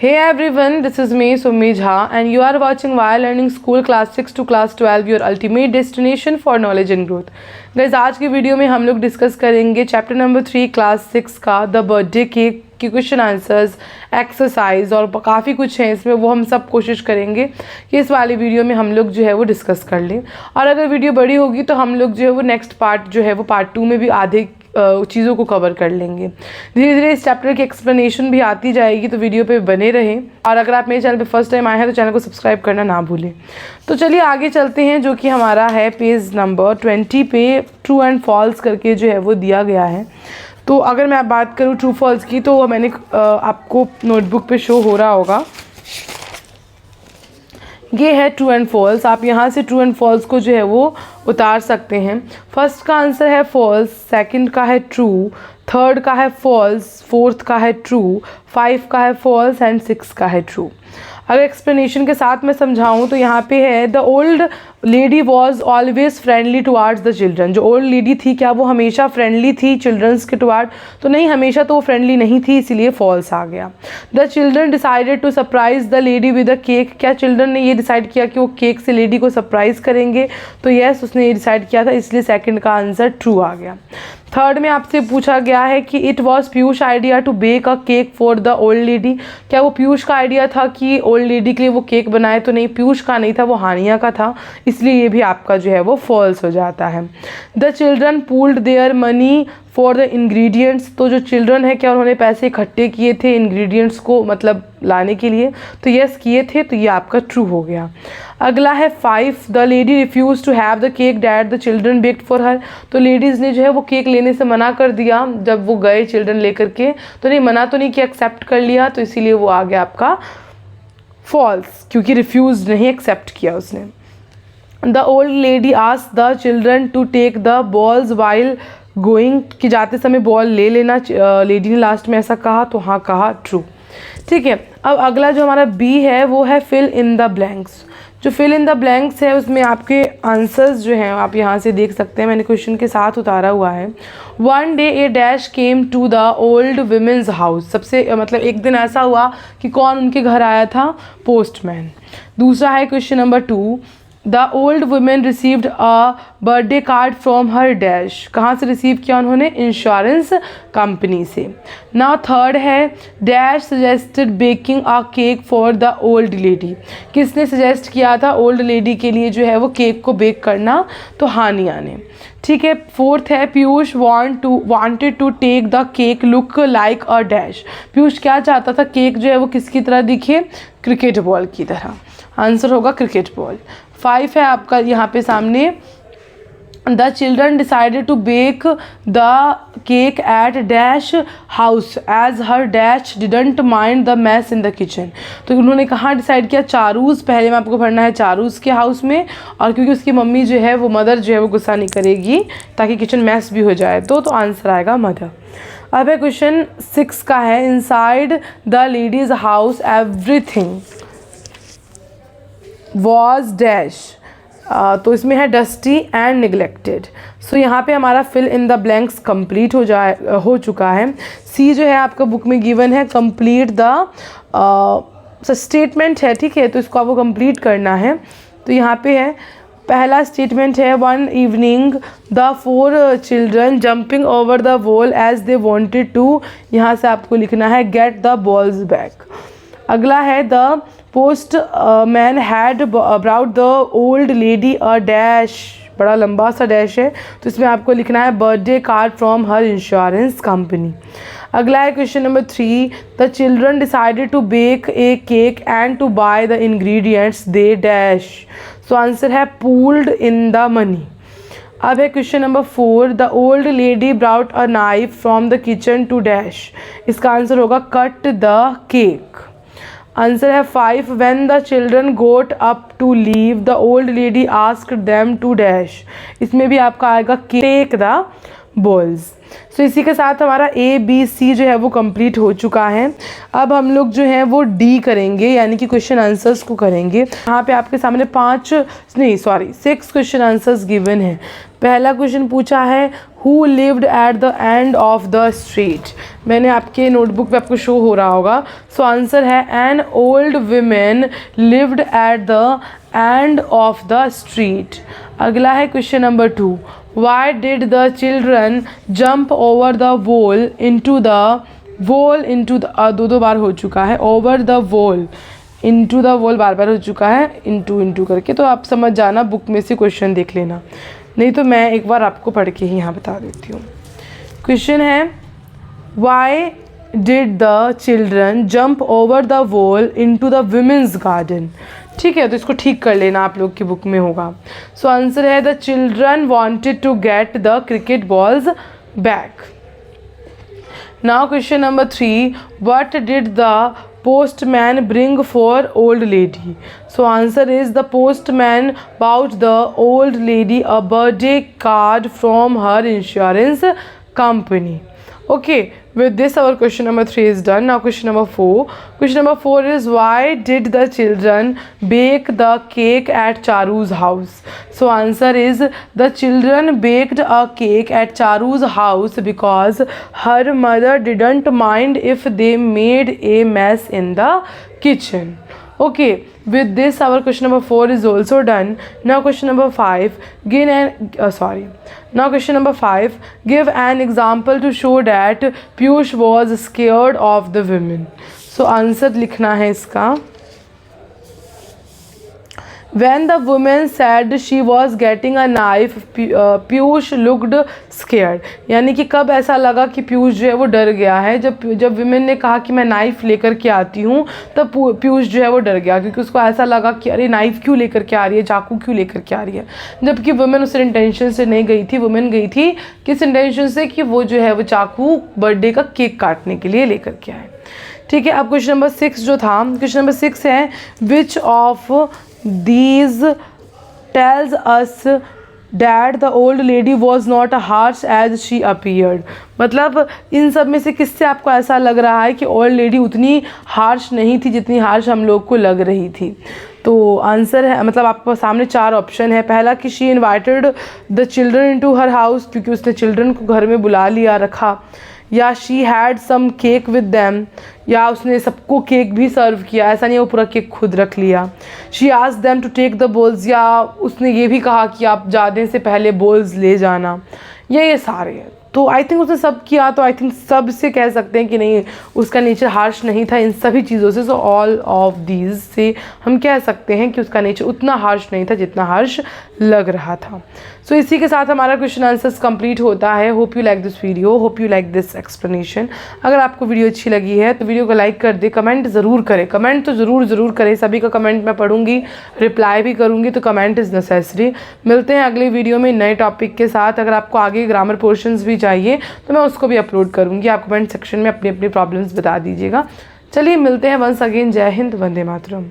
Hey everyone, this is me Summi Jha and you are watching While Learning School Class 6 to Class 12 your ultimate destination for knowledge and growth। Guys आज की video में हम लोग discuss करेंगे chapter number 3 class 6 का the birthday cake की question answers exercise और काफ़ी कुछ है इसमें, वो हम सब कोशिश करेंगे कि इस वाली वीडियो में हम लोग जो है वो डिस्कस कर लें। और अगर वीडियो बड़ी होगी तो हम लोग जो है वो नेक्स्ट पार्ट जो है वो पार्ट 2 में भी आधे चीज़ों को कवर कर लेंगे। धीरे धीरे इस चैप्टर की एक्सप्लेनेशन भी आती जाएगी, तो वीडियो पे बने रहें। और अगर आप मेरे चैनल पे फर्स्ट टाइम आए हैं तो चैनल को सब्सक्राइब करना ना भूलें। तो चलिए आगे चलते हैं, जो कि हमारा है पेज नंबर 20 पे ट्रू एंड फॉल्स करके जो है वो दिया गया है। तो अगर मैं बात करूँ ट्रू फॉल्स की, तो मैंने आपको नोटबुक पे शो हो रहा होगा, ये है ट्रू एंड फॉल्स। आप यहाँ से ट्रू एंड फॉल्स को जो है वो उतार सकते हैं। फर्स्ट का आंसर है फॉल्स, सेकंड का है ट्रू, थर्ड का है फॉल्स, फोर्थ का है ट्रू, 5 का है फॉल्स एंड 6 का है ट्रू। अगर एक्सप्लेनेशन के साथ मैं समझाऊं तो यहाँ पे है the old lady was always friendly towards the children. जो ओल्ड लेडी थी, क्या वो हमेशा फ्रेंडली थी चिल्ड्रंस के टुवार्ड? तो नहीं, हमेशा तो वो फ्रेंडली नहीं थी, इसीलिए फॉल्स आ गया। The children decided to surprise the lady with a cake. क्या चिल्ड्रन ने ये डिसाइड किया कि वो केक से लेडी को सरप्राइज करेंगे? तो यस, उसने ये डिसाइड किया था, इसलिए सेकंड का आंसर ट्रू आ गया। थर्ड में आपसे पूछा गया है कि it was Piyush idea to bake a cake for the old lady. क्या वो पीयूष का आइडिया था कि ओल्ड लेडी के लिए वो केक बनाए? तो नहीं, पीयूष का नहीं था, वो हानिया का था, इसलिए ये भी आपका जो है वो फॉल्स हो जाता है। The children pooled their money for the ingredients. तो जो चिल्ड्रन है, क्या उन्होंने पैसे इकट्ठे किए थे इंग्रेडिएंट्स को मतलब लाने के लिए? तो यस किए थे, तो ये आपका ट्रू हो गया। अगला है 5, the lady refuse to have the cake that the children baked for her. तो लेडीज़ ने जो है वो केक लेने से मना कर दिया जब वो गए चिल्ड्रन लेकर के। तो नहीं, मना तो नहीं किया, एक्सेप्ट कर लिया, तो इसीलिए वो आ गया आपका फॉल्स, क्योंकि रिफ्यूज नहीं, एक्सेप्ट किया उसने। The old lady asked the children to take the balls while going, कि जाते समय बॉल ले लेना, लेडी ने लास्ट में ऐसा कहा, तो हाँ कहा, ट्रू। ठीक है, अब अगला जो हमारा बी है वो है फिल इन द ब्लैंक्स। जो फिल इन द ब्लैंक्स है उसमें आपके आंसर्स जो हैं आप यहाँ से देख सकते हैं, मैंने क्वेश्चन के साथ उतारा हुआ है। One day a dash came to the old women's house. सबसे मतलब एक दिन ऐसा हुआ कि कौन उनके घर आया था? पोस्टमैन। दूसरा है question number 2, the old women received a birthday card from her dash. कहाँ से रिसीव किया उन्होंने? इंश्योरेंस कंपनी से। ना थर्ड है dash suggested baking a cake for the old lady. किसने सजेस्ट किया था ओल्ड लेडी के लिए जो है वो केक को बेक करना? तो हानिया ने। ठीक है, फोर्थ है Piyush wanted to take the cake look like a dash. Piyush क्या चाहता था? केक जो है वो किसकी तरह दिखे? क्रिकेट बॉल की तरह। आंसर होगा क्रिकेट बॉल। 5 है आपका यहाँ पे सामने, the children decided to bake the cake at dash house as her dash didn't mind the mess in the kitchen. तो उन्होंने कहाँ डिसाइड किया? चारूज। पहले में आपको पढ़ना है चारूज के हाउस में, और क्योंकि उसकी मम्मी जो है वो मदर जो है वो गुस्सा नहीं करेगी ताकि किचन मैस भी हो जाए, तो आंसर आएगा मदर। अब है क्वेश्चन 6 का है, inside the ladies house everything was dash. तो इसमें है डस्टी एंड निगलेक्टेड। सो यहाँ पे हमारा fill in the blanks complete हो चुका है। सी जो है आपका बुक में गिवन है कंप्लीट द स्टेटमेंट है, ठीक है, तो इसको आपको कंप्लीट करना है। तो यहाँ पे है पहला स्टेटमेंट है, one evening the 4 children jumping over the wall as they wanted to. यहाँ से आपको लिखना है गेट द बॉल्स बैक। अगला है the post man had brought the old lady a dash. बड़ा लंबा सा डैश है, तो इसमें आपको लिखना है birthday card from her insurance company. अगला है question number 3, the children decided to bake a cake and to buy the ingredients they dash. So answer है पूल्ड इन द मनी। अब है question number 4, the old lady brought a knife from the kitchen to dash. इसका answer होगा cut the cake. Answer है 5, when the children got up to leave the old lady asked them to dash. इसमें भी आपका आएगा take the balls। सो इसी के साथ हमारा A B C जो है वो कंप्लीट हो चुका है। अब हम लोग जो है वो D करेंगे, यानी कि क्वेश्चन आंसर्स को करेंगे। यहाँ पे आपके सामने 6 क्वेश्चन आंसर्स गिवन है। पहला क्वेश्चन पूछा है who lived at the end of the street. मैंने आपके नोटबुक पे आपको शो हो रहा होगा। सो आंसर है an old women lived at the end of the street. अगला है question number 2, why did the children jump over the wall into the दो बार हो चुका है, over the wall into the wall बार बार हो चुका है, into करके। तो आप समझ जाना, बुक में से क्वेश्चन देख लेना, नहीं तो मैं एक बार आपको पढ़ के ही यहाँ बता देती हूँ। क्वेश्चन है why did the children jump over the wall into the women's garden। ठीक है, तो इसको ठीक कर लेना, आप लोग की बुक में होगा। सो आंसर है the children wanted to get the cricket balls back. Now question number 3, what did the postman bring for old lady। so answer is the postman bought the old lady a birthday card from her insurance company। okay, with this our question number 3 is done। now question number 4 is why did the children bake the cake at Charu's house। so answer is the children baked a cake at Charu's house because her mother didn't mind if they made a mess in the kitchen। okay, with this our question number 4 is also done। now question number 5, question number 5, give an example to show that Piyush was scared of the women। so answer लिखना है इसका, when the woman said she was getting a knife Piyush looked scared। यानी कि कब ऐसा लगा कि पीयूष जो है वो डर गया है, जब विमेन ने कहा कि मैं नाइफ़ लेकर के आती हूँ, तब पीयूष जो है वो डर गया, क्योंकि उसको ऐसा लगा कि अरे नाइफ़ क्यों लेकर के आ रही है, चाकू क्यों लेकर के आ रही है। जबकि वुमेन उस इंटेंशन से नहीं गई थी, वुमेन गई थी किस इंटेंशन से कि वो जो है वो चाकू बर्थडे का केक काटने के लिए लेकर के आए। ठीक है, अब क्वेश्चन नंबर 6 जो था, क्वेश्चन नंबर 6 है which of these tells us that the old lady was not harsh as she appeared। मतलब इन सब में से किससे आपको ऐसा लग रहा है कि ओल्ड लेडी उतनी हार्श नहीं थी जितनी हार्श हम लोग को लग रही थी। तो आंसर है, मतलब आपके सामने 4 ऑप्शन है। पहला कि she invited the children into her house, क्योंकि उसने चिल्ड्रन को घर में बुला लिया रखा, या she had some cake with them, या उसने सबको केक भी सर्व किया, ऐसा नहीं वो पूरा केक खुद रख लिया। She asked them to take the bowls, या उसने ये भी कहा कि आप जाने से पहले बोल्स ले जाना। ये सारे हैं, तो आई थिंक उसने सब किया, तो आई थिंक सब से कह सकते हैं कि नहीं उसका नेचर हार्श नहीं था इन सभी चीज़ों से। सो ऑल ऑफ दीज से हम कह सकते हैं कि उसका नेचर उतना हार्श नहीं था जितना हार्श लग रहा था। सो इसी के साथ हमारा क्वेश्चन आंसर्स कंप्लीट होता है। Hope you like this video, hope you like this explanation. अगर आपको वीडियो अच्छी लगी है तो वीडियो को लाइक कर दे, कमेंट ज़रूर करें, कमेंट तो ज़रूर करें, सभी का कमेंट मैं पढ़ूंगी, रिप्लाई भी करूँगी, तो कमेंट इज़ नेसेसरी। मिलते हैं अगले वीडियो में नए टॉपिक के साथ। अगर आपको आगे ग्रामर पोर्शंस भी चाहिए तो मैं उसको भी अपलोड करूँगी, आप कमेंट सेक्शन में अपनी अपनी प्रॉब्लम्स बता दीजिएगा। चलिए मिलते हैं वंस अगेन। जय हिंद, वंदे मातरम।